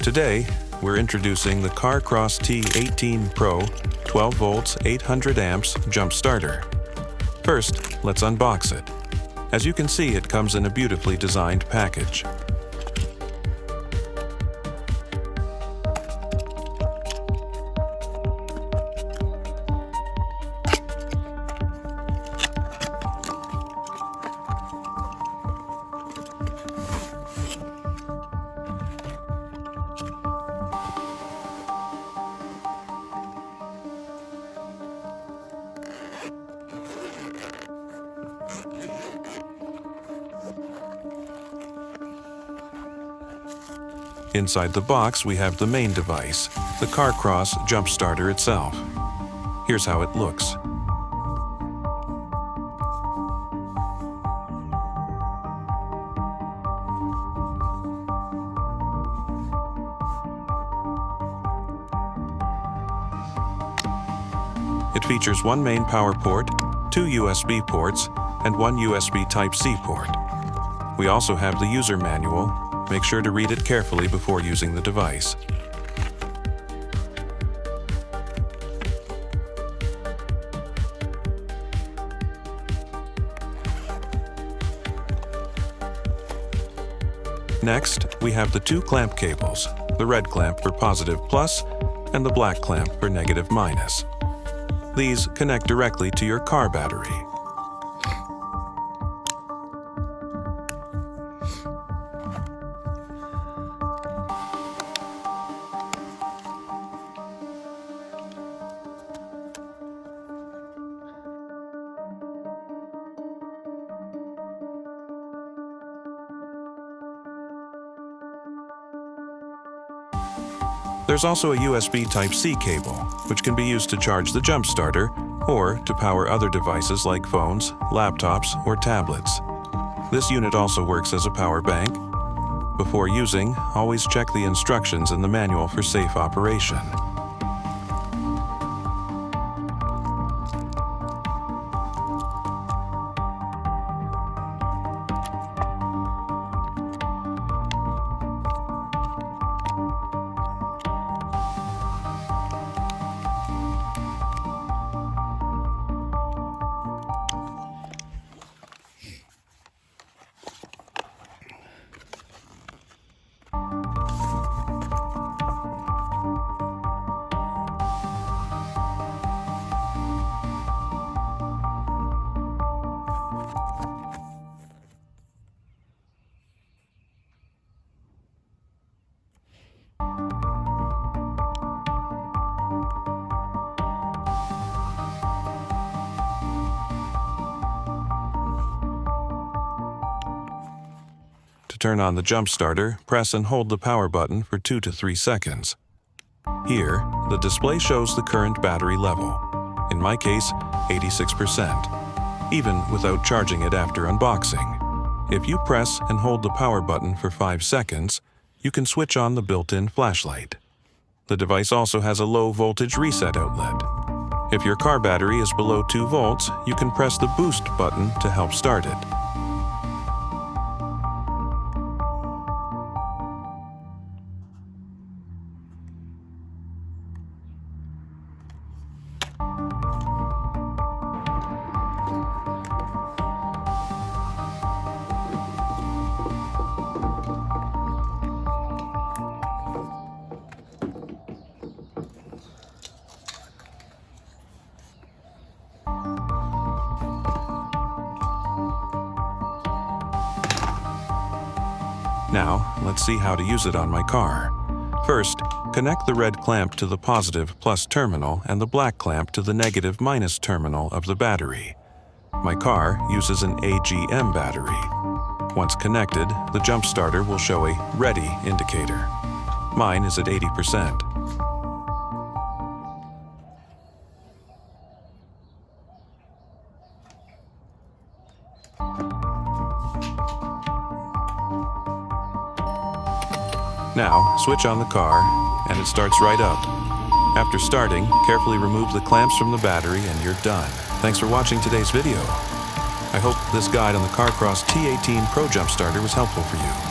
Today, we're introducing the CaRoss T18 Pro 12 volts 800 amps jump starter. First, let's unbox it. As you can see, it comes in a beautifully designed package. Inside the box, we have the main device, the CaRoss jump starter itself. Here's how it looks. It features one main power port, two USB ports, and one USB Type-C port. We also have the user manual. Make sure to read it carefully before using the device. Next, we have the two clamp cables, the red clamp for positive plus and the black clamp for negative minus. These connect directly to your car battery. There's also a USB Type-C cable, which can be used to charge the jump starter or to power other devices like phones, laptops, or tablets. This unit also works as a power bank. Before using, always check the instructions in the manual for safe operation. To turn on the jump starter, press and hold the power button for 2 to 3 seconds. Here, the display shows the current battery level. In my case, 86%, even without charging it after unboxing. If you press and hold the power button for 5 seconds, you can switch on the built-in flashlight. The device also has a low voltage reset outlet. If your car battery is below 2 volts, you can press the boost button to help start it. Now, let's see how to use it on my car. First, connect the red clamp to the positive plus terminal and the black clamp to the negative minus terminal of the battery. My car uses an AGM battery. Once connected, the jump starter will show a ready indicator. Mine is at 80%. Now, switch on the car, and it starts right up. After starting, carefully remove the clamps from the battery and you're done. Thanks for watching today's video. I hope this guide on the CaRoss T18 Pro Jump Starter was helpful for you.